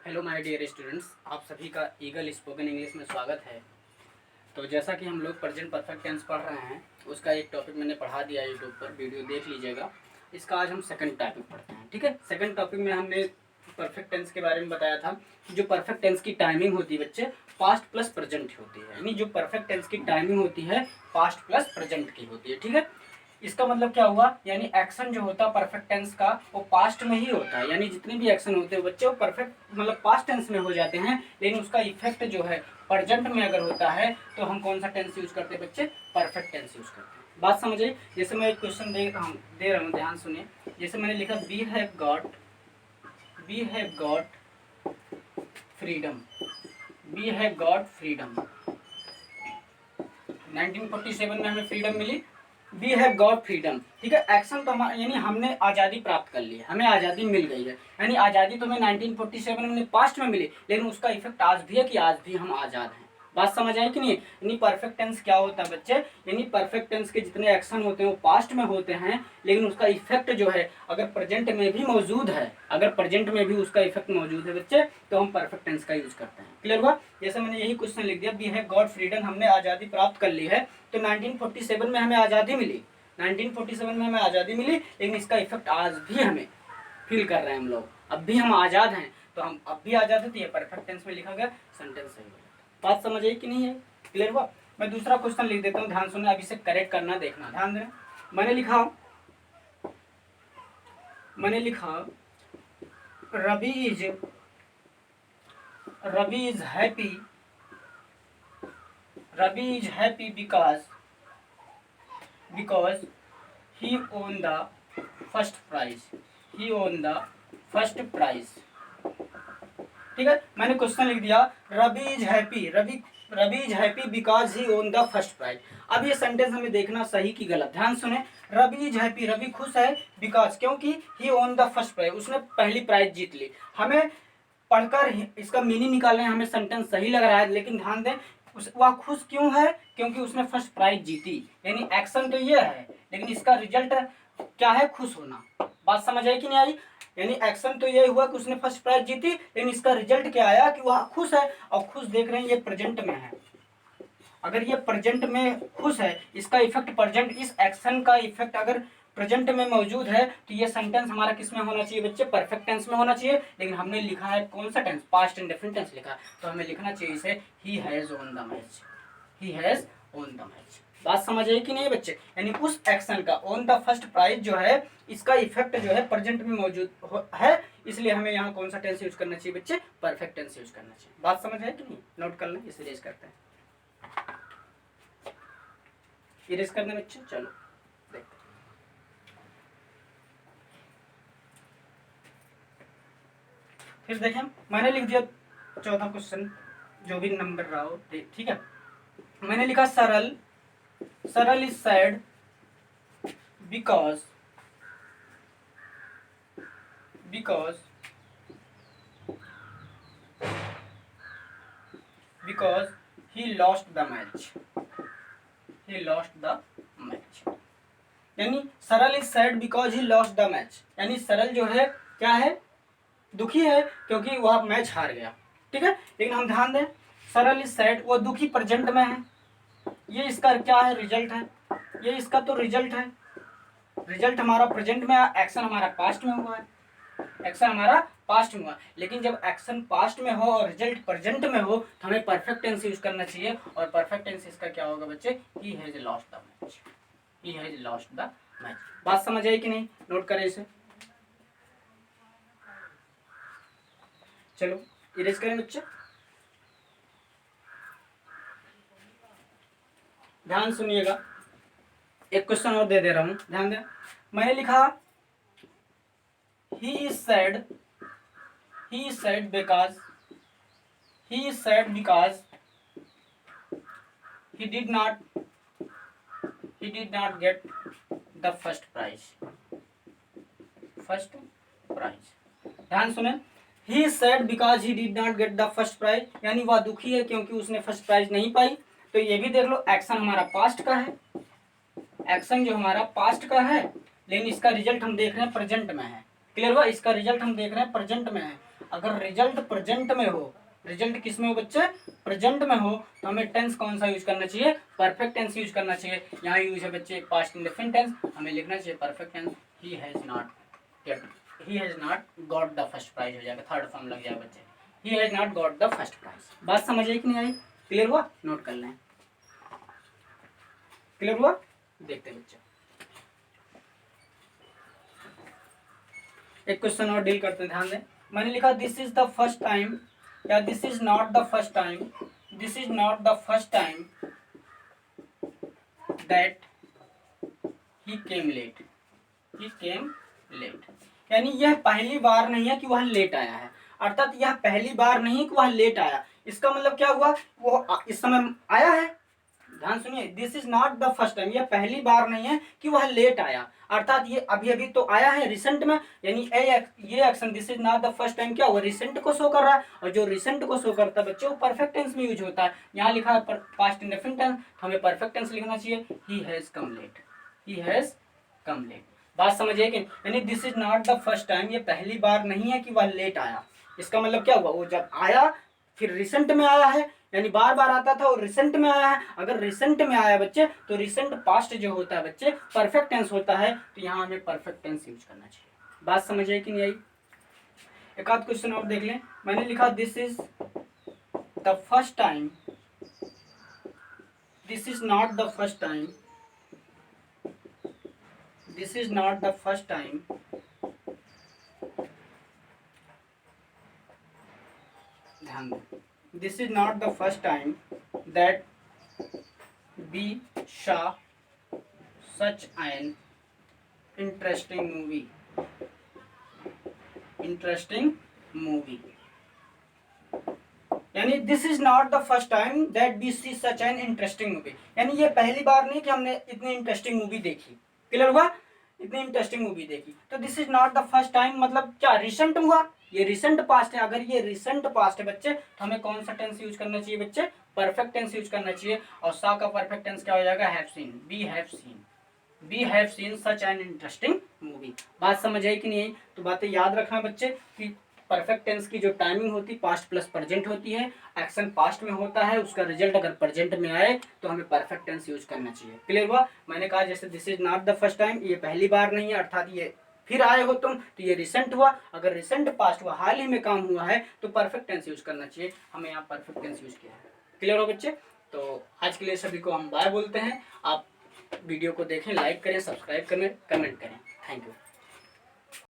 Hello my dear students, आप सभी का ईगल स्पोकन इंग्लिश में स्वागत है। तो जैसा कि हम लोग प्रेजेंट परफेक्ट टेंस पढ़ रहे हैं, उसका एक टॉपिक मैंने पढ़ा दिया यूट्यूब पर, वीडियो देख लीजिएगा। इसका आज हम सेकंड टॉपिक पढ़ते हैं, ठीक है। सेकंड टॉपिक में हमने परफेक्ट टेंस के बारे में बताया था कि जो परफेक्ट टेंस की टाइमिंग होती है बच्चे, पास्ट प्लस प्रेजेंट होती है। यानी जो परफेक्ट टेंस की टाइमिंग होती है पास्ट प्लस प्रेजेंट की होती है, ठीक है। इसका मतलब क्या हुआ, यानी एक्शन जो होता है परफेक्ट टेंस का वो पास्ट में ही होता है। यानी जितने भी एक्शन होते हैं बच्चे वो परफेक्ट मतलब पास्ट टेंस में हो जाते हैं, लेकिन उसका इफेक्ट जो है प्रेजेंट में अगर होता है तो हम कौन सा टेंस यूज करते हैं बच्चे? परफेक्ट टेंस यूज करते हैं। बात समझिए। जैसे मैं एक क्वेश्चन दे रहा हूँ, ध्यान सुनिए। जैसे मैंने लिखा we have got freedom. We have got freedom. 1947 में हमें फ्रीडम मिली। वी हैव गॉट फ्रीडम, ठीक है। एक्शन तो हमारा, यानी हमने आज़ादी प्राप्त कर ली है, हमें आज़ादी मिल गई है। यानी आज़ादी तो हमें 1947 में पास्ट में मिली, लेकिन उसका इफेक्ट आज भी है कि आज भी हम आज़ाद हैं। बात समझ आई कि नहीं? यानी परफेक्ट टेंस क्या होता है बच्चे? यानी परफेक्ट टेंस के जितने एक्शन होते हैं वो पास्ट में होते हैं, लेकिन उसका इफेक्ट जो है अगर प्रेजेंट में भी मौजूद है, अगर प्रेजेंट में भी उसका इफेक्ट मौजूद है बच्चे, तो हम परफेक्ट टेंस का यूज करते हैं। क्लियर हुआ? जैसे मैंने यही क्वेश्चन लिख दिया, वी हैव गॉट फ्रीडम, हमने आज़ादी प्राप्त कर ली है। तो 1947 में हमें आज़ादी मिली, 1947 में हमें आज़ादी मिली, लेकिन इसका इफेक्ट आज भी हमें फील कर रहे हैं हम लोग। अब भी हम आज़ाद हैं, तो हम अब भी आज़ाद है, तो ये परफेक्ट टेंस में लिखा गया सेंटेंस सही है। बात समझ आई कि नहीं है? क्लियर हुआ? मैं दूसरा क्वेश्चन लिख देता हूँ, ध्यान सुनना, अब इसे करेक्ट करना, देखना, ध्यान देना। मैंने लिखा Ravi is happy because he won the first prize, ठीक है। मैंने क्वेश्चन लिख दिया Ravi is happy because he won the first prize. अब ये सेंटेंस हमें देखना सही कि गलत, ध्यान सुने। रवि इज हैप्पी, रवि खुश है, बिकॉज क्योंकि ही ओन द फर्स्ट प्राइज, उसने पहली प्राइज जीत ली। हमें पढ़कर इसका मीनिंग निकालने हमें सेंटेंस सही लग रहा है, लेकिन ध्यान दें वह खुश क्यों है? क्योंकि उसने फर्स्ट प्राइज जीती। यानी एक्शन तो ये है, लेकिन इसका रिजल्ट क्या है? खुश होना। बात समझ आई कि नहीं आई? यानी एक्शन तो ये हुआ कि उसने फर्स्ट प्राइज जीती, लेकिन इसका रिजल्ट क्या आया कि वह खुश है। और खुश देख रहे हैं ये प्रेजेंट में है। अगर ये प्रेजेंट में खुश है, इसका इफेक्ट प्रेजेंट, इस एक्शन का इफेक्ट अगर प्रेजेंट में मौजूद है, तो ये सेंटेंस हमारा किस में होना चाहिए बच्चे? परफेक्ट टेंस में होना चाहिए। लेकिन हमने लिखा है कौन सा टेंस? पास्ट इंडेफिनिट टेंस लिखा है, तो हमें लिखना चाहिए इसे he has own the match. He has own the match. बात समझ आई कि नहीं बच्चे? यानी उस एक्शन का ओन द फर्स्ट प्राइज जो है, इसका इफेक्ट जो है प्रेजेंट में मौजूद है, इसलिए हमें यहाँ कौन सा टेंस यूज करना चाहिए बच्चे? परफेक्ट टेंस यूज करना चाहिए। बात समझ आई कि नहीं? नोट कर लें, इसे रेज करते हैं। इरेज करने बच्चे, चलो देखते हैं। फिर देखें, मैंने लिख दिया चौथा क्वेश्चन, जो भी नंबर रहा हो, ठीक है। मैंने लिखा सरल is sad because he lost the match. यानी सरल is sad because he lost the match, यानी सरल जो है क्या है? दुखी है क्योंकि वह मैच हार गया, ठीक है। लेकिन हम ध्यान दें, सरल इज सैड, वो दुखी प्रेजेंट में है, ये इसका क्या है? रिजल्ट है। ये इसका तो रिजल्ट है, रिजल्ट हमारा प्रेजेंट में है, एक्शन हमारा पास्ट में हुआ है, लेकिन जब एक्शन पास्ट में हो और रिजल्ट प्रेजेंट में हो, तो हमें परफेक्ट टेंस यूज करना चाहिए। और परफेक्ट टेंस इसका क्या होगा बच्चे? He has lost the match. बात समझ आई कि नहीं? नोट करें इसे, चलो इरेज करें बच्चे। ध्यान सुनिएगा, एक क्वेश्चन और दे रहा हूं, ध्यान दें। मैंने लिखा he is sad because he did not get the first prize। ध्यान सुने, he is sad because he did not get the first prize, यानी वह दुखी है क्योंकि उसने फर्स्ट प्राइज नहीं पाई। तो ये भी देख लो, एक्शन हमारा पास्ट का है, एक्शन जो हमारा पास्ट का है, लेकिन इसका रिजल्ट हम देख रहे हैं प्रेजेंट में है। क्लियर हुआ? इसका रिजल्ट हम देख रहे हैं प्रेजेंट में है। अगर रिजल्ट प्रेजेंट में हो, रिजल्ट किस में हो बच्चे, प्रेजेंट में हो, तो हमें टेंस कौन सा यूज करना चाहिए, परफेक्ट टेंस यूज करना चाहिए। यहाँ यूज है बच्चे पास्ट इंडेफिनिट टेंस, हमें लिखना चाहिए perfect tense. He has not got the first prize हो जाएगा, थर्ड फॉर्म लग जाएगा बच्चे, he has not got the first prize. बात समझ आई कि नहीं आई, क्लियर हुआ, नोट कर लें, क्लियर हुआ। देखते हैं बच्चे, एक क्वेश्चन और डील करते हैं, ध्यान दें। मैंने लिखा this is the first time, या this is not the first time, this is not the first time that he came late, he came late. यानी यह पहली बार नहीं है कि वह लेट आया है, अर्थात यह पहली बार नहीं कि वह लेट आया। इसका मतलब क्या हुआ, वो इस समय आया है। ध्यान सुनिए, this is not the first time, यह पहली बार नहीं है कि वह लेट आया, अर्थात ये अभी अभी तो आया है रिसेंट में। यानी ये action this is not the first time क्या हुआ, रिसेंट को शो कर रहा है, और जो रिसेंट को शो करता है बच्चों वो परफेक्ट टेंस में यूज होता है। यहाँ लिखा है पास्ट इंडेफिनिट टेंस, हमें परफेक्ट टेंस लिखना चाहिए, he has come late, he has come late. बात समझिए कि यानी this is not the first time, ये पहली बार नहीं है कि वह लेट आया। इसका मतलब क्या हुआ, वो जब आया फिर रिसेंट में आया है, यानी बार बार आता था और रिसेंट में आया है। अगर रिसेंट में आया बच्चे तो रिसेंट पास्ट जो होता है बच्चे परफेक्ट टेंस होता है, तो यहाँ हमें परफेक्ट टेंस यूज करना चाहिए। बात समझ आई कि नहीं आई। एक आध क्वेश्चन और देख लें। मैंने लिखा this is the first time, this is not the first time, this is not the first time ध्यान दें, this is not the first time that we saw such an interesting movie, interesting movie। यानी this is not the first time that we see such an interesting movie, यानी ये पहली बार नहीं कि हमने इतनी इंटरेस्टिंग मूवी देखी, क्लियर हुआ, इतनी इंटरेस्टिंग मूवी देखी। तो this is not the first time मतलब क्या, रिसेंट हुआ, ये रिसेंट पास्ट है। अगर ये रिसेंट पास्ट है बच्चे तो हमें कौन सा टेंस यूज करना चाहिए बच्चे, परफेक्ट टेंस यूज करना चाहिए। और सा का परफेक्ट टेंस क्या हो जाएगा, have seen, we have seen, we have seen such an interesting movie. बात समझ आई कि नहीं आई। तो बातें याद रखना बच्चे कि परफेक्ट टेंस की जो टाइमिंग होती है पास्ट प्लस प्रेजेंट होती है, एक्शन पास्ट में होता है, उसका रिजल्ट अगर प्रेजेंट में आए तो हमें परफेक्ट टेंस यूज करना चाहिए। क्लियर हुआ। मैंने कहा जैसे this is not the first time, ये पहली बार नहीं है, अर्थात ये फिर आए हो तुम, तो ये रिसेंट हुआ। अगर रिसेंट पास्ट हुआ, हाल ही में काम हुआ है, तो परफेक्ट टेंस यूज करना चाहिए। हमें यहाँ परफेक्ट टेंस यूज किया है। क्लियर हो बच्चे। तो आज के लिए सभी को हम बाय बोलते हैं। आप वीडियो को देखें, लाइक करें, सब्सक्राइब करें, कमेंट करें। Thank you.